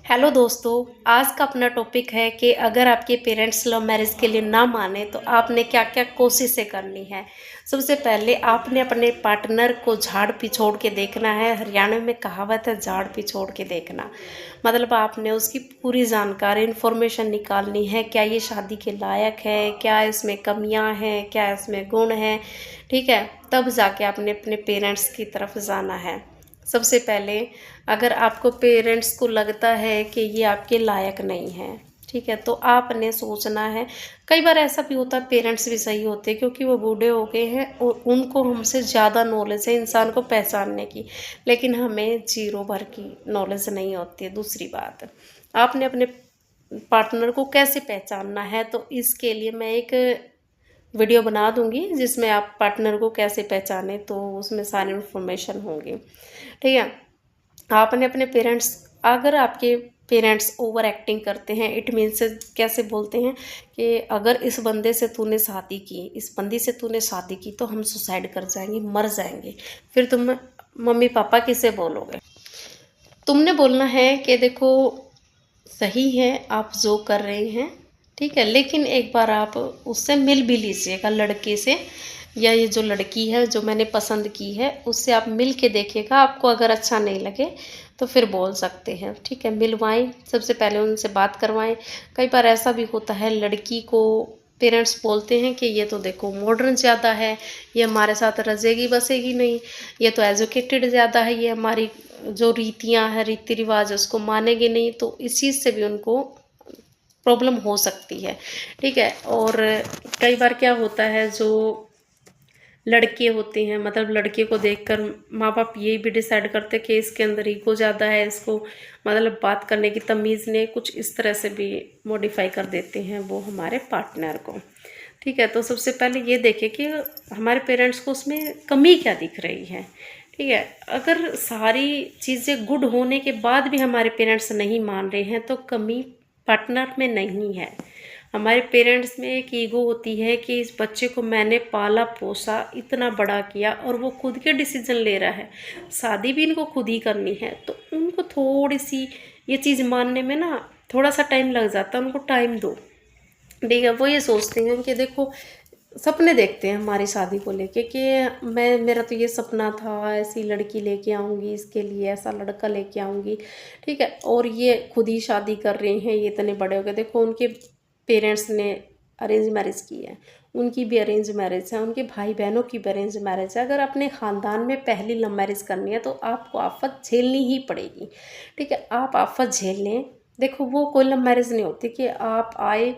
Hello दोस्तों। आज का अपना टॉपिक है कि अगर आपके पेरेंट्स लव मैरिज के लिए ना माने तो आपने क्या क्या कोशिशें करनी है। सबसे पहले आपने अपने पार्टनर को झाड़ पिछोड़ के देखना है। हरियाणा में कहावत है झाड़ पिछोड़ के देखना, मतलब आपने उसकी पूरी जानकारी इन्फॉर्मेशन निकालनी है। क्या ये शादी के लायक है, क्या इसमें कमियां हैं, क्या इसमें गुण हैं। ठीक है, तब जाके आपने अपने पेरेंट्स की तरफ जाना है। सबसे पहले अगर आपको पेरेंट्स को लगता है कि ये आपके लायक नहीं है, ठीक है, तो आपने सोचना है। कई बार ऐसा भी होता है पेरेंट्स भी सही होते हैं क्योंकि वो बूढ़े हो गए हैं और उनको हमसे ज़्यादा नॉलेज है इंसान को पहचानने की, लेकिन हमें जीरो भर की नॉलेज नहीं होती है। दूसरी बात, आपने अपने पार्टनर को कैसे पहचानना है, तो इसके लिए मैं एक वीडियो बना दूंगी जिसमें आप पार्टनर को कैसे पहचाने, तो उसमें सारी इन्फॉर्मेशन होंगी। ठीक है, आपने अपने पेरेंट्स, अगर आपके पेरेंट्स ओवर एक्टिंग करते हैं, इट मीन्स कैसे बोलते हैं कि अगर इस बंदे से तूने शादी की, इस बंदी से तूने शादी की तो हम सुसाइड कर जाएंगे, मर जाएंगे, फिर तुम मम्मी पापा किसे बोलोगे। तुमने बोलना है कि देखो सही है आप जो कर रहे हैं, ठीक है, लेकिन एक बार आप उससे मिल भी लीजिएगा, लड़के से, या ये जो लड़की है जो मैंने पसंद की है उससे आप मिल के देखिएगा। आपको अगर अच्छा नहीं लगे तो फिर बोल सकते हैं, ठीक है। मिलवाएं, सबसे पहले उनसे बात करवाएं। कई बार ऐसा भी होता है लड़की को पेरेंट्स बोलते हैं कि ये तो देखो मॉडर्न ज़्यादा है, ये हमारे साथ रजेगी बसेगी नहीं, ये तो एजुकेटेड ज़्यादा है, ये हमारी जो रीतियां हैं रीति रिवाज उसको मानेंगे नहीं, तो इस चीज़ से भी उनको प्रॉब्लम हो सकती है। ठीक है, और कई बार क्या होता है जो लड़के होते हैं, मतलब लड़के को देखकर माँ बाप ये भी डिसाइड करते हैं कि इसके अंदर ईगो ज़्यादा है, इसको मतलब बात करने की तमीज़ ने, कुछ इस तरह से भी मॉडिफाई कर देते हैं वो हमारे पार्टनर को। ठीक है, तो सबसे पहले ये देखें कि हमारे पेरेंट्स को उसमें कमी क्या दिख रही है। ठीक है, अगर सारी चीज़ें गुड होने के बाद भी हमारे पेरेंट्स नहीं मान रहे हैं तो कमी पार्टनर में नहीं है। हमारे पेरेंट्स में एक ईगो होती है कि इस बच्चे को मैंने पाला पोसा इतना बड़ा किया और वो खुद के डिसीजन ले रहा है, शादी भी इनको खुद ही करनी है, तो उनको थोड़ी सी ये चीज़ मानने में ना थोड़ा सा टाइम लग जाता है। उनको टाइम दो। ठीक है, वो ये सोचते हैं कि देखो सपने देखते हैं हमारी शादी को लेके कि मैं, मेरा तो ये सपना था ऐसी लड़की लेके आऊँगी, इसके लिए ऐसा लड़का लेके आऊँगी। ठीक है, और ये खुद ही शादी कर रहे हैं, ये इतने बड़े हो गए। देखो उनके पेरेंट्स ने अरेंज मैरिज की है, उनकी भी अरेंज मैरिज है, उनके भाई बहनों की भी अरेंज मैरिज है। अगर अपने ख़ानदान में पहली लव मैरिज करनी है तो आपको आफत झेलनी ही पड़ेगी। ठीक है, आप आफत झेल लें। देखो वो कोई लव मैरिज नहीं होती कि आप आए,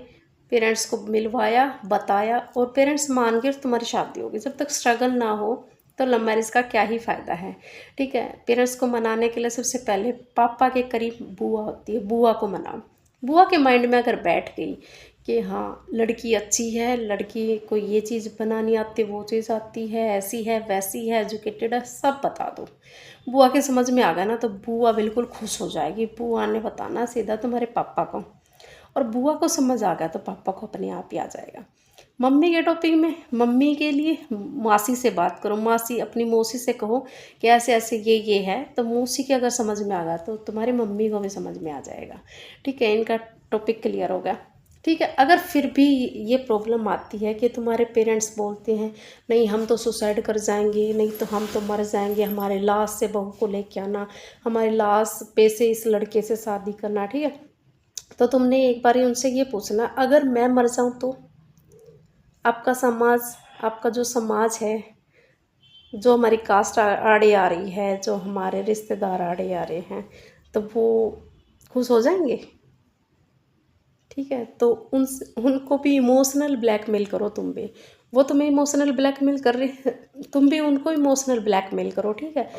पेरेंट्स को मिलवाया, बताया और पेरेंट्स मान के तुम्हारी शादी होगी। जब तक स्ट्रगल ना हो तो लव मैरिज का क्या ही फ़ायदा है। ठीक है, पेरेंट्स को मनाने के लिए सबसे पहले पापा के करीब बुआ होती है, बुआ को मनाओ। बुआ के माइंड में अगर बैठ गई कि हाँ लड़की अच्छी है, लड़की को ये चीज़ बनानी आती है, वो चीज़ आती है, ऐसी है वैसी है, एजुकेटेड है, सब बता दो। बुआ के समझ में आ गया ना तो बुआ बिल्कुल खुश हो जाएगी। बुआ ने बताना सीधा तुम्हारे पापा को, और बुआ को समझ आ गया तो पापा को अपने आप ही आ जाएगा। मम्मी के टॉपिक में, मम्मी के लिए मासी से बात करो। मासी, अपनी मौसी से कहो कि ऐसे ऐसे ये है, तो मौसी के अगर समझ में आ गया तो तुम्हारी मम्मी को भी समझ में आ जाएगा। ठीक है, इनका टॉपिक क्लियर हो गया। ठीक है, अगर फिर भी ये प्रॉब्लम आती है कि तुम्हारे पेरेंट्स बोलते हैं नहीं हम तो सुसाइड कर जाएंगे, नहीं तो हम तो मर जाएंगे, हमारे लाश से बहू को लेके आना, हमारे लाश पे से इस लड़के से शादी करना। ठीक है, तो तुमने एक बार उनसे ये पूछना, अगर मैं मर जाऊं तो आपका समाज, आपका जो समाज है, जो हमारी कास्ट आड़े आ रही है, जो हमारे रिश्तेदार आड़े आ रहे हैं, तो वो खुश हो जाएंगे। ठीक है, तो उन उनको भी इमोशनल ब्लैकमेल करो तुम भी। वो तुम्हें इमोशनल ब्लैकमेल कर रहे हैं, तुम भी उनको इमोशनल ब्लैकमेल करो। ठीक है,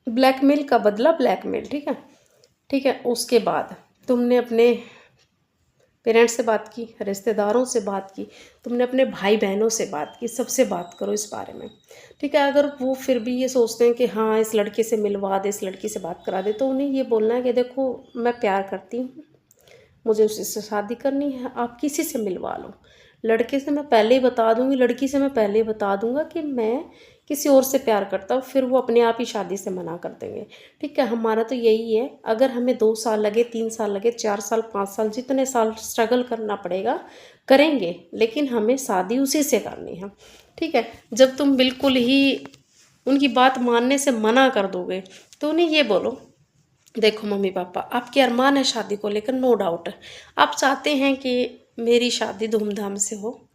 ब्लैकमेल का बदला ब्लैकमेल। ठीक है। ठीक है, उसके बाद तुमने अपने पेरेंट्स से बात की, रिश्तेदारों से बात की, तुमने अपने भाई बहनों से बात की, सबसे बात करो इस बारे में। ठीक है, अगर वो फिर भी ये सोचते हैं कि हाँ इस लड़के से मिलवा दे, इस लड़की से बात करा दे, तो उन्हें ये बोलना है कि देखो मैं प्यार करती हूँ, मुझे उसी से शादी करनी है, आप किसी से मिलवा लो। लड़के से मैं पहले ही बता दूंगी, लड़की से मैं पहले ही बता दूंगा कि मैं किसी और से प्यार करता हो, फिर वो अपने आप ही शादी से मना कर देंगे। ठीक है, हमारा तो यही है, अगर हमें 2 साल लगे, 3 साल लगे, 4 साल, 5 साल, जितने साल स्ट्रगल करना पड़ेगा करेंगे, लेकिन हमें शादी उसी से करनी है। ठीक है, जब तुम बिल्कुल ही उनकी बात मानने से मना कर दोगे तो उन्हें ये बोलो, देखो मम्मी पापा, आपके अरमान है शादी को लेकर, नो डाउट आप चाहते हैं कि मेरी शादी धूमधाम से हो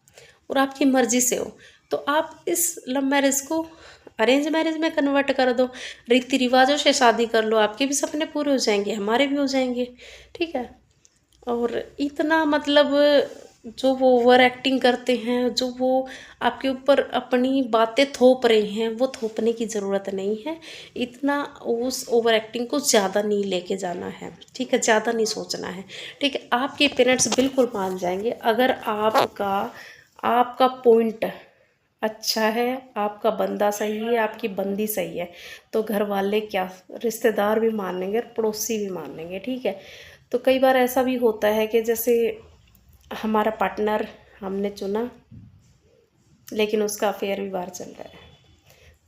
और आपकी मर्ज़ी से हो, तो आप इस लव मैरिज को अरेंज मैरिज में कन्वर्ट कर दो, रीति रिवाजों से शादी कर लो, आपके भी सपने पूरे हो जाएंगे, हमारे भी हो जाएंगे। ठीक है, और इतना मतलब जो वो ओवर एक्टिंग करते हैं, जो वो आपके ऊपर अपनी बातें थोप रहे हैं, वो थोपने की ज़रूरत नहीं है। इतना उस ओवर एक्टिंग को ज़्यादा नहीं लेके जाना है। ठीक है, ज़्यादा नहीं सोचना है। ठीक है, आपके पेरेंट्स बिल्कुल मान जाएंगे अगर आपका आपका पॉइंट अच्छा है, आपका बंदा सही है, आपकी बंदी सही है, तो घर वाले क्या, रिश्तेदार भी मानेंगे और पड़ोसी भी मानेंगे। ठीक है, तो कई बार ऐसा भी होता है कि जैसे हमारा पार्टनर हमने चुना लेकिन उसका अफेयर भी बाहर चल रहा है,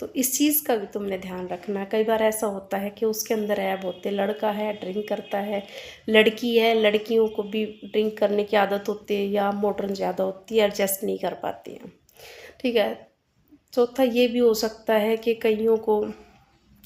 तो इस चीज़ का भी तुमने ध्यान रखना। कई बार ऐसा होता है कि उसके अंदर ऐब होते, लड़का है ड्रिंक करता है, लड़की है, लड़कियों को भी ड्रिंक करने की आदत होती है या मॉडर्न ज़्यादा होती है, एडजस्ट नहीं कर पाती हैं। ठीक है, चौथा ये भी हो सकता है कि कईयों को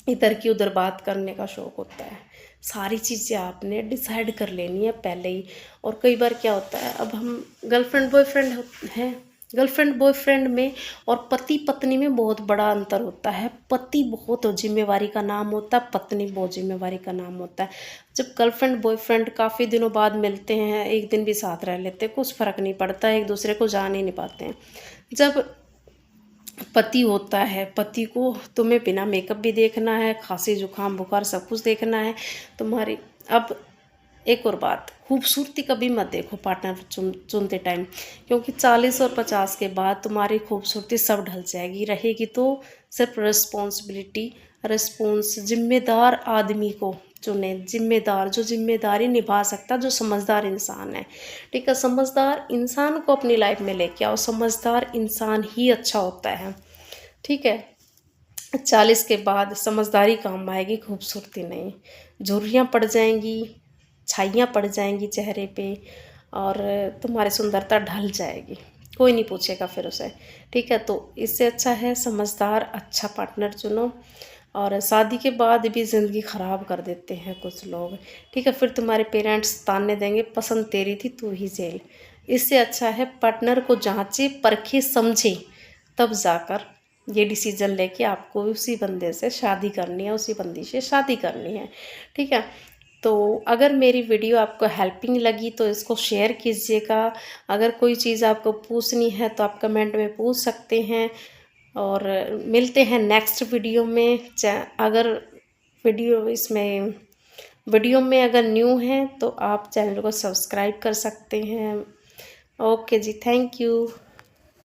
इधर की उधर बात करने का शौक़ होता है। सारी चीज़ें आपने डिसाइड कर लेनी है पहले ही। और कई बार क्या होता है, अब हम गर्लफ्रेंड बॉयफ्रेंड हैं, गर्लफ्रेंड बॉयफ्रेंड में और पति पत्नी में बहुत बड़ा अंतर होता है। पति बहुत जिम्मेवारी का नाम होता है, पत्नी बहुत जिम्मेवारी का नाम होता है। जब गर्लफ्रेंड बॉयफ्रेंड काफ़ी दिनों बाद मिलते हैं, एक दिन भी साथ रह लेते हैं, कुछ फ़र्क नहीं पड़ता, एक दूसरे को जान ही नहीं पाते हैं। जब पति होता है, पति को तुम्हें बिना मेकअप भी देखना है, खांसी जुकाम बुखार सब कुछ देखना है तुम्हारी। अब एक और बात, खूबसूरती कभी मत देखो पार्टनर चुनते टाइम, क्योंकि 40 और 50 के बाद तुम्हारी खूबसूरती सब ढल जाएगी। रहेगी तो सिर्फ रिस्पॉन्सिबिलिटी, जिम्मेदार आदमी को चुने, जिम्मेदार, जो जिम्मेदारी निभा सकता, जो समझदार इंसान है। ठीक है, समझदार इंसान को अपनी लाइफ में लेके आओ, समझदार इंसान ही अच्छा होता है। ठीक है, 40 के बाद समझदारी काम आएगी, खूबसूरती नहीं। झुर्रियाँ पड़ जाएंगी, छाइयाँ पड़ जाएंगी चेहरे पे और तुम्हारी सुंदरता ढल जाएगी, कोई नहीं पूछेगा फिर उसे। ठीक है, तो इससे अच्छा है समझदार अच्छा पार्टनर चुनो। और शादी के बाद भी ज़िंदगी ख़राब कर देते हैं कुछ लोग। ठीक है, फिर तुम्हारे पेरेंट्स ताने देंगे, पसंद तेरी थी तू ही झेल। इससे अच्छा है पार्टनर को जांचे परखे समझे, तब जाकर ये डिसीज़न लेके आपको उसी बंदे से शादी करनी है, उसी बंदी से शादी करनी है। ठीक है, तो अगर मेरी वीडियो आपको हेल्पिंग लगी तो इसको शेयर कीजिएगा। अगर कोई चीज़ आपको पूछनी है तो आप कमेंट में पूछ सकते हैं, और मिलते हैं नेक्स्ट वीडियो में। अगर वीडियो में अगर न्यू हैं तो आप चैनल को सब्सक्राइब कर सकते हैं। Okay ji, thank you.